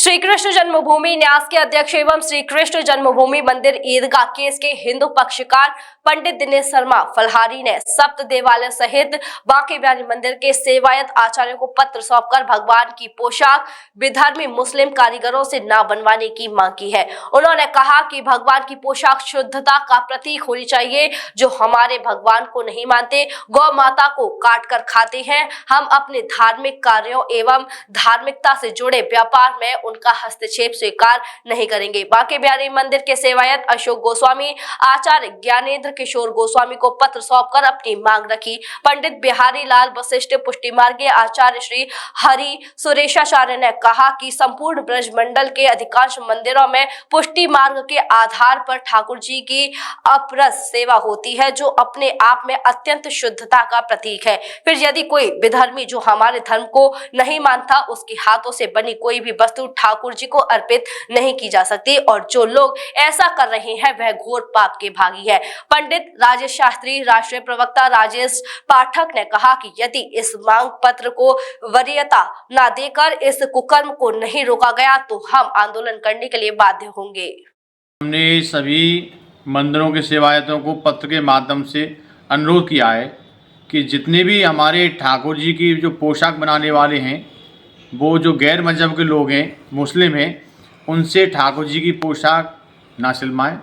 श्री कृष्ण जन्मभूमि न्यास के अध्यक्ष एवं श्री कृष्ण जन्मभूमि मंदिर ईदगाह केस के हिंदू पक्षकार पंडित दिनेश शर्मा फलहारी ने सप्त देवालय सहित बांके बिहारी मंदिर के सेवायत आचार्यों को पत्र सौंपकर भगवान की पोशाक विधर्मी मुस्लिम कारीगरों से न बनवाने की मांग की है। उन्होंने कहा कि भगवान की पोशाक शुद्धता का प्रतीक होनी चाहिए। जो हमारे भगवान को नहीं मानते, गौ माता को काट कर खाते हैं, हम अपने धार्मिक कार्यों एवं धार्मिकता से जुड़े व्यापार में उनका हस्तक्षेप स्वीकार नहीं करेंगे। बांके बिहारी मंदिर के सेवायत अशोक गोस्वामी आचार्य ज्ञानेंद्र किशोर गोस्वामी को पत्र सौंपकर अपनी मांग रखी। पंडित बिहारी लाल वशिष्ठ पुष्टि मार्गीय आचार्य श्री हरि सुरेशाचार्य ने कहा कि संपूर्ण ब्रज मंडल के अधिकांश मंदिरों में पुष्टि मार्ग के आधार पर ठाकुर जी की अप्रस सेवा होती है, जो अपने आप में अत्यंत शुद्धता का प्रतीक है। फिर यदि कोई विधर्मी जो हमारे धर्म को नहीं मानता, उसके हाथों से बनी कोई भी वस्तु ठाकुर जी को अर्पित नहीं की जा सकती और जो लोग ऐसा कर रहे हैं वह घोर पाप के भागी है। पंडित राजेश शास्त्री राष्ट्रीय प्रवक्ता राजेश पाठक ने कहा कि यदि इस मांग पत्र को वरीयता न देकर इस कुकर्म को नहीं रोका गया तो हम आंदोलन करने के लिए बाध्य होंगे। हमने सभी मंदिरों के सेवायतों को पत्र के माध्यम से अनुरोध किया है कि जितने भी हमारे ठाकुर जी की जो पोशाक बनाने वाले हैं, वो जो गैर मजहब के लोग हैं, मुस्लिम हैं, उनसे ठाकुर जी की पोशाक ना सिलवाएं।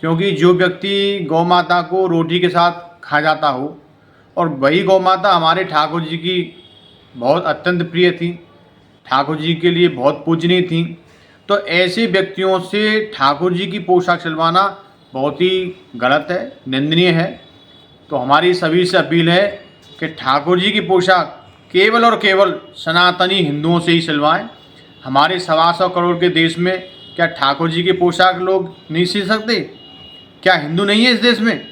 क्योंकि जो व्यक्ति गौ माता को रोटी के साथ खा जाता हो और वही गौ माता हमारे ठाकुर जी की बहुत अत्यंत प्रिय थी, ठाकुर जी के लिए बहुत पूजनीय थी, तो ऐसे व्यक्तियों से ठाकुर जी की पोशाक सिलवाना बहुत ही गलत है, निंदनीय है। तो हमारी सभी से अपील है कि ठाकुर जी की पोशाक केवल और केवल सनातनी हिंदुओं से ही सिलवाएं। हमारे 125 करोड़ के देश में क्या ठाकुर जी की पोशाक लोग नहीं सिल सकते? क्या हिंदू नहीं है इस देश में?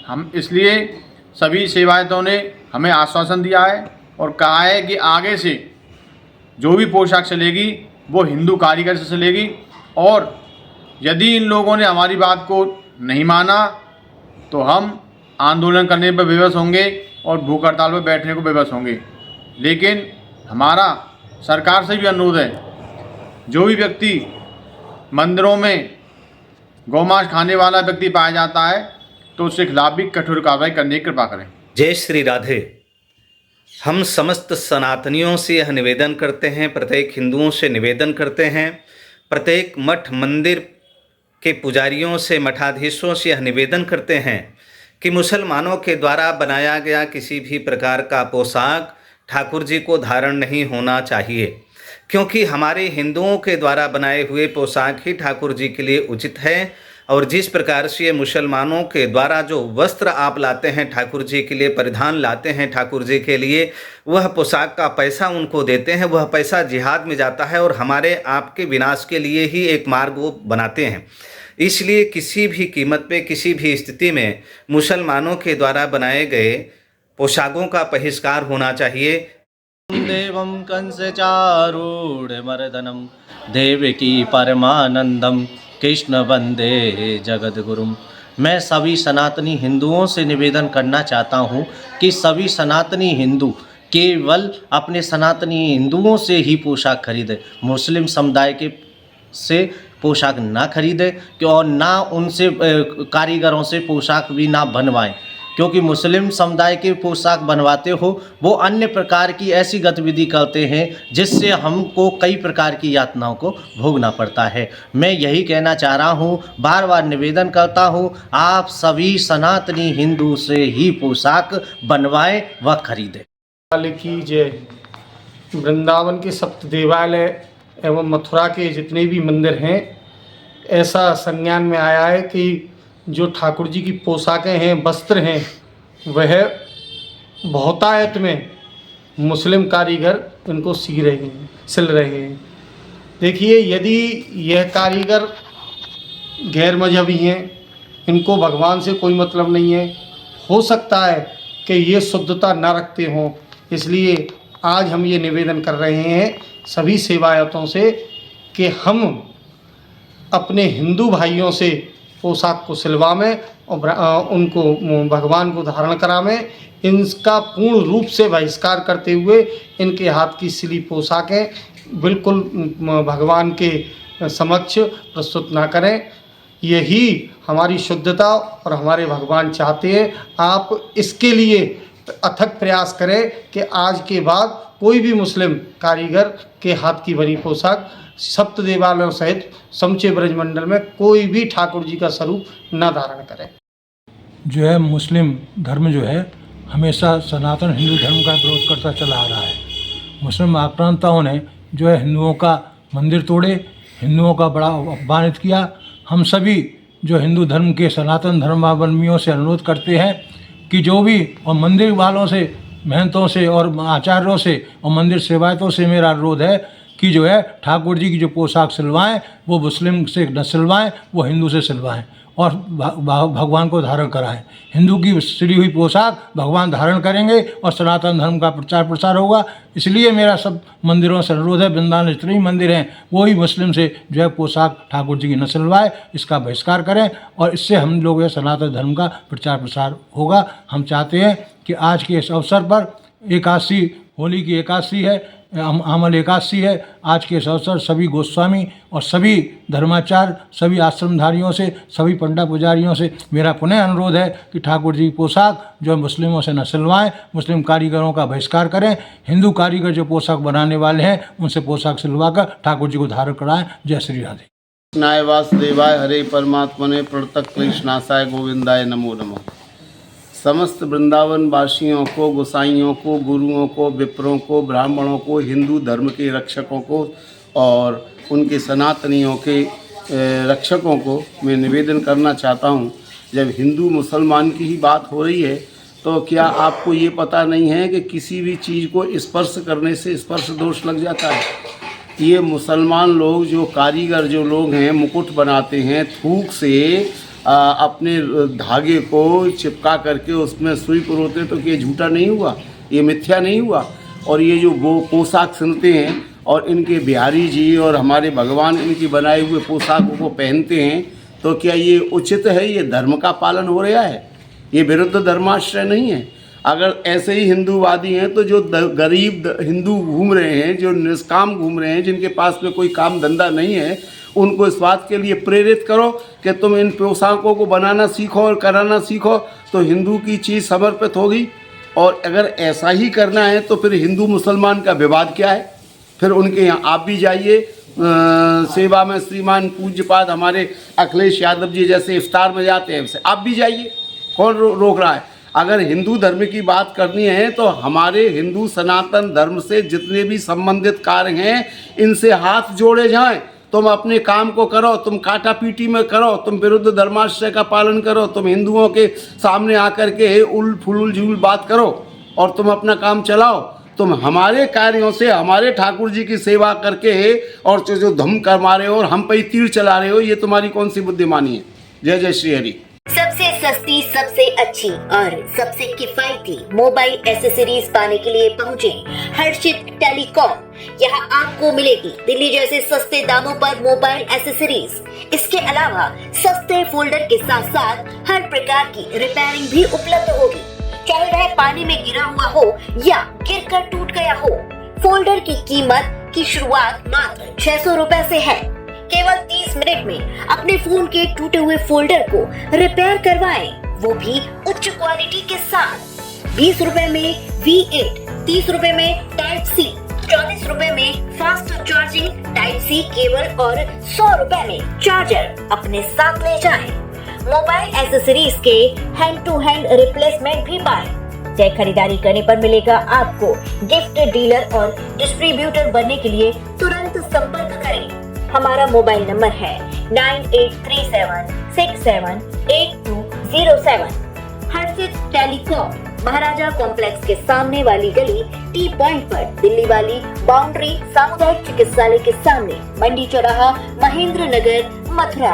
हम इसलिए सभी सेवायतों ने हमें आश्वासन दिया है और कहा है कि आगे से जो भी पोशाक सिलेगी वो हिंदू कारीगर से सिलेगी और यदि इन लोगों ने हमारी बात को नहीं माना तो हम आंदोलन करने पर विवश होंगे और भूख हड़ताल पर बैठने को विवश होंगे। लेकिन हमारा सरकार से भी अनुरोध है, जो भी व्यक्ति मंदिरों में गौमांस खाने वाला व्यक्ति पाया जाता है तो उसके खिलाफ भी कठोर कार्रवाई करने की कृपा करें। जय श्री राधे। हम समस्त सनातनियों से यह निवेदन करते हैं, प्रत्येक हिंदुओं से निवेदन करते हैं, प्रत्येक मठ मंदिर के पुजारियों से, मठाधीशों से यह निवेदन करते हैं कि मुसलमानों के द्वारा बनाया गया किसी भी प्रकार का पोशाक ठाकुर जी को धारण नहीं होना चाहिए, क्योंकि हमारे हिंदुओं के द्वारा बनाए हुए पोशाक ही ठाकुर जी के लिए उचित है। और जिस प्रकार से मुसलमानों के द्वारा जो वस्त्र आप लाते हैं ठाकुर जी के लिए, परिधान लाते हैं ठाकुर जी के लिए, वह पोशाक का पैसा उनको देते हैं, वह पैसा जिहाद में जाता है और हमारे आपके विनाश के लिए ही एक मार्ग वो बनाते हैं। इसलिए किसी भी कीमत पे, किसी भी स्थिति में मुसलमानों के द्वारा बनाए गए पोशाकों का बहिष्कार होना चाहिए। देवं कंसचारूढ़मर्दनं देवकी परमानंदम कृष्ण वंदे जगद्गुरुम। मैं सभी सनातनी हिंदुओं से निवेदन करना चाहता हूं कि सभी सनातनी हिंदू केवल अपने सनातनी हिंदुओं से ही पोशाक खरीदें, मुस्लिम समुदाय के से पोशाक ना खरीदें और ना उनसे कारीगरों से पोशाक भी ना बनवाएं, क्योंकि मुस्लिम समुदाय के पोशाक बनवाते हो वो अन्य प्रकार की ऐसी गतिविधि करते हैं जिससे हमको कई प्रकार की यातनाओं को भोगना पड़ता है। मैं यही कहना चाह रहा हूँ, बार बार निवेदन करता हूँ, आप सभी सनातनी हिंदू से ही पोशाक बनवाएं व खरीदें। की जय। वृंदावन के सप्त देवालय एवं मथुरा के जितने भी मंदिर हैं, ऐसा संज्ञान में आया है कि जो ठाकुर जी की पोशाकें हैं, वस्त्र हैं, वह बहुतायत में मुस्लिम कारीगर इनको सिल रहे हैं। देखिए, यदि यह कारीगर गैर मजहबी हैं, इनको भगवान से कोई मतलब नहीं है, हो सकता है कि ये शुद्धता न रखते हों, इसलिए आज हम ये निवेदन कर रहे हैं सभी सेवायतों से कि हम अपने हिंदू भाइयों से पोशाक को सिलवाएं और उनको भगवान को धारण करावें। इनका पूर्ण रूप से बहिष्कार करते हुए इनके हाथ की सिली पोशाकें बिल्कुल भगवान के समक्ष प्रस्तुत ना करें। यही हमारी शुद्धता और हमारे भगवान चाहते हैं। आप इसके लिए अथक प्रयास करें कि आज के बाद कोई भी मुस्लिम कारीगर के हाथ की बनी पोशाक सप्त देवालयों सहित समूचे ब्रजमंडल में कोई भी ठाकुर जी का स्वरूप न धारण करे। जो है मुस्लिम धर्म जो है हमेशा सनातन हिंदू धर्म का विरोध करता चला आ रहा है। मुस्लिम आक्रांताओं ने जो है हिंदुओं का मंदिर तोड़े, हिंदुओं का बड़ा अपमानित किया। हम सभी जो हिंदू धर्म के सनातन धर्मावलंबियों से अनुरोध करते हैं कि जो भी और मंदिर वालों से, महंतों से और आचार्यों से और मंदिर सेवायतों से मेरा अनुरोध है कि जो है ठाकुर जी की जो पोशाक सिलवाएं वो मुस्लिम से न सिलवाएं, वो हिंदू से सिलवाएं और भगवान को धारण कराएं। हिंदू की सिली हुई पोशाक भगवान धारण करेंगे और सनातन धर्म का प्रचार प्रसार होगा। इसलिए मेरा सब मंदिरों से अनुरोध है, वृंदावन जितने भी मंदिर हैं वो ही मुस्लिम से जो है पोशाक ठाकुर जी की न सिलवाए, इसका बहिष्कार करें और इससे हम लोग ये सनातन धर्म का प्रचार प्रसार होगा। हम चाहते हैं कि आज के इस अवसर पर एकादशी, होली की एकादशी है, अमल एकादशी है। आज के इस अवसर सभी गोस्वामी और सभी धर्माचार्य, सभी आश्रमधारियों से, सभी पंडा पुजारियों से मेरा पुनः अनुरोध है कि ठाकुर जी की पोशाक जो मुस्लिमों से न सिलवाएं, मुस्लिम कारीगरों का बहिष्कार करें। हिंदू कारीगर जो पोशाक बनाने वाले हैं उनसे पोशाक सिलवाकर ठाकुर जी को धारण कराएं। जय श्री राधे। कृष्णाय वासुदेवाय हरे परमात्मने प्रणतः क्लेशनाशाय गोविंदाय नमो नमः। समस्त वृंदावन वासियों को, गोसाइयों को, गुरुओं को, विप्रों को, ब्राह्मणों को, हिंदू धर्म के रक्षकों को और उनके सनातनियों के रक्षकों को मैं निवेदन करना चाहता हूँ, जब हिंदू मुसलमान की ही बात हो रही है तो क्या आपको ये पता नहीं है कि किसी भी चीज़ को स्पर्श करने से स्पर्श दोष लग जाता है। ये मुसलमान लोग जो कारीगर जो लोग हैं, मुकुट बनाते हैं, थूक से अपने धागे को चिपका करके उसमें सुई परोते, तो ये झूठा नहीं हुआ, ये मिथ्या नहीं हुआ। और ये जो वो पोशाक सिलते हैं और इनके बिहारी जी और हमारे भगवान इनकी बनाए हुए पोशाकों को पहनते हैं, तो क्या ये उचित है? ये धर्म का पालन हो रहा है? ये विरुद्ध धर्माश्रय नहीं है। अगर ऐसे ही हिंदूवादी हैं तो जो गरीब हिंदू घूम रहे हैं, जो निष्काम घूम रहे हैं, जिनके पास में कोई काम धंधा नहीं है, उनको इस बात के लिए प्रेरित करो कि तुम इन पोशाकों को बनाना सीखो और कराना सीखो, तो हिंदू की चीज़ समर्पित होगी। और अगर ऐसा ही करना है तो फिर हिंदू मुसलमान का विवाद क्या है? फिर उनके यहाँ आप भी जाइए, सेवा में श्रीमान पूज्यपाद हमारे अखिलेश यादव जी जैसे इफ्तार में जाते हैं, आप भी जाइए, कौन रोक रहा है? अगर हिंदू धर्म की बात करनी है तो हमारे हिंदू सनातन धर्म से जितने भी संबंधित कार्य हैं इनसे हाथ जोड़े जाएं। तुम अपने काम को करो, तुम काटा पीटी में करो, तुम विरुद्ध धर्माश्रय का पालन करो, तुम हिंदुओं के सामने आकर के उल फुल झूल बात करो और तुम अपना काम चलाओ। तुम हमारे कार्यों से हमारे ठाकुर जी की सेवा करके और जो धम कमा रहे हो और हम पे ही तीर चला रहे हो, ये तुम्हारी कौन सी बुद्धिमानी है? जय जय श्री हरि। सबसे सस्ती, सबसे अच्छी और सबसे किफायती मोबाइल एसेसरीज पाने के लिए पहुँचे हर्षित टेलीकॉम। यहाँ आपको मिलेगी दिल्ली जैसे सस्ते दामों पर मोबाइल एसेसरीज। इसके अलावा सस्ते फोल्डर के साथ साथ हर प्रकार की रिपेयरिंग भी उपलब्ध होगी, चाहे वह पानी में गिरा हुआ हो या गिरकर टूट गया हो। फोल्डर की कीमत की शुरुआत मात्र 600 रुपए से है। केवल 30 मिनट में अपने फोन के टूटे हुए फोल्डर को रिपेयर करवाएं, वो भी उच्च क्वालिटी के साथ। 20 रुपए में V8, 30 रुपए में टाइप सी, 40 रुपए में fast charging type C cable और 100 रुपए में चार्जर अपने साथ ले जाएं। मोबाइल एसेसरीज के हैंड टू हैंड रिप्लेसमेंट भी पाएं। चाहे खरीदारी करने पर मिलेगा आपको गिफ्ट। डीलर और डिस्ट्रीब्यूटर बनने के लिए तुरंत संपर्क करें। हमारा मोबाइल नंबर है 9837678207। हर्षित टेलीकॉम, महाराजा कॉम्प्लेक्स के सामने वाली गली, टी पॉइंट पर, दिल्ली वाली बाउंड्री, सामुदायिक चिकित्सालय के सामने, मंडी चौराहा, महेंद्र नगर, मथुरा।